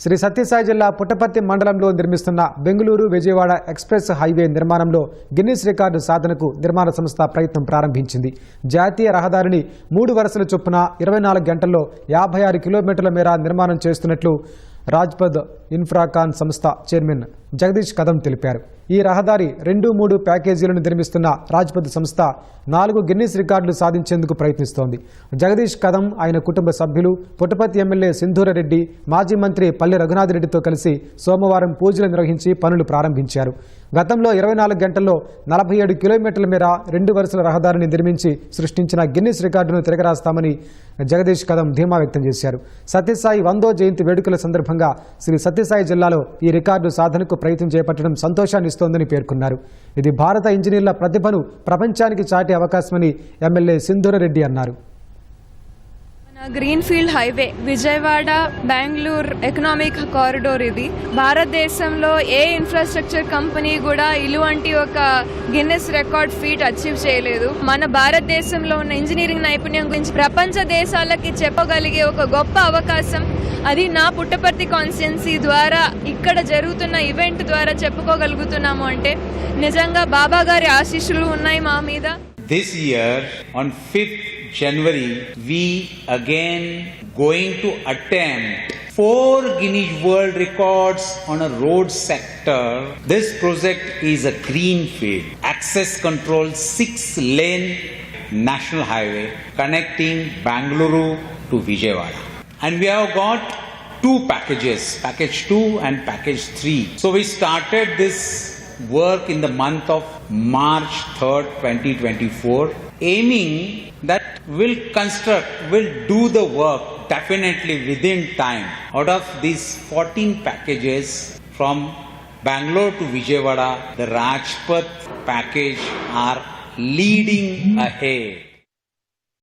శ్రీ సత్యసాయి జిల్లా పుట్టపర్తి మండలంలో నిర్మిస్తున్న బెంగళూరు విజయవాడ ఎక్స్ప్రెస్ హైవే నిర్మాణంలో గిన్నిస్ రికార్డు సాధనకు నిర్మాణ సంస్థ ప్రయత్నం ప్రారంభించింది. జాతీయ రహదారిని 3 వరుసల చొప్పున 24 గంటల్లో 56 కిలోమీటర్ల మేర నిర్మాణం చేస్తున్నట్లు రాజ్పథ్ ఇన్ఫ్రాకాన్ సంస్థ చైర్మన్ జగదీష్ కదం తెలిపారు. ఈ రహదారి 2-3 ప్యాకేజీలను నిర్మిస్తున్న రాజ్పథ్ సంస్థ 4 గిన్నిస్ రికార్డులు సాధించేందుకు ప్రయత్నిస్తోంది. జగదీష్ కదం, ఆయన కుటుంబ సభ్యులు, పుట్టపర్తి ఎమ్మెల్యే సింధూరరెడ్డి, మాజీ మంత్రి పల్లె రఘునాథరెడ్డితో కలిసి సోమవారం పూజలు నిర్వహించి పనులు ప్రారంభించారు. గతంలో 24 గంటల్లో 47 కిలోమీటర్ల మేర 2 వరుసల రహదారిని నిర్మించి సృష్టించిన గిన్నిస్ రికార్డును తిరగరాస్తామని జగదీష్ కదం ధీమా వ్యక్తం చేశారు. సత్యసాయి 100వ జయంతి వేడుకల సందర్భంగా శ్రీ సత్యసాయి జిల్లాలో ఈ రికార్డు సాధనకు ప్రయత్నం చేపట్టడం సంతోషాన్నిస్తోందని పేర్కొన్నారు. ఇది భారత ఇంజనీర్ల ప్రతిభను ప్రపంచానికి చాటే అవకాశమని ఎమ్మెల్యే సింధూరరెడ్డి అన్నారు. Green field highway Vijayawada Bengaluru economic corridor. ఇది భారతదేశంలో ఏ ఇన్ఫ్రాస్ట్రక్చర్ కంపెనీ కూడా ఇలాంటి ఒక గిన్నెస్ రికార్డ్ ఫీట్ అచీవ్ చేయలేదు. మన భారతదేశంలో ఉన్న ఇంజనీరింగ్ నైపుణ్యం గురించి ప్రపంచ దేశాలకి చెప్పగలిగే ఒక గొప్ప అవకాశం అది నా పుట్టపర్తి కాన్స్టిట్యున్సీ ద్వారా ఇక్కడ జరుగుతున్న ఈవెంట్ ద్వారా చెప్పుకోగలుగుతున్నాము. అంటే నిజంగా బాబా గారి ఆశీస్సులు ఉన్నాయి మా మీద. This year on 5th January we again going to attempt 4 Guinness World Records on a road sector. This project is a greenfield access control 6-lane national highway connecting Bangalore to Vijayawada, and we have got 2 packages, package 2 and package 3. So we started this work in the month of March 3rd, 2024, aiming that we'll do the work definitely within time. Out of these 14 packages from Bangalore to Vijayawada, the Rajpath package are leading ahead.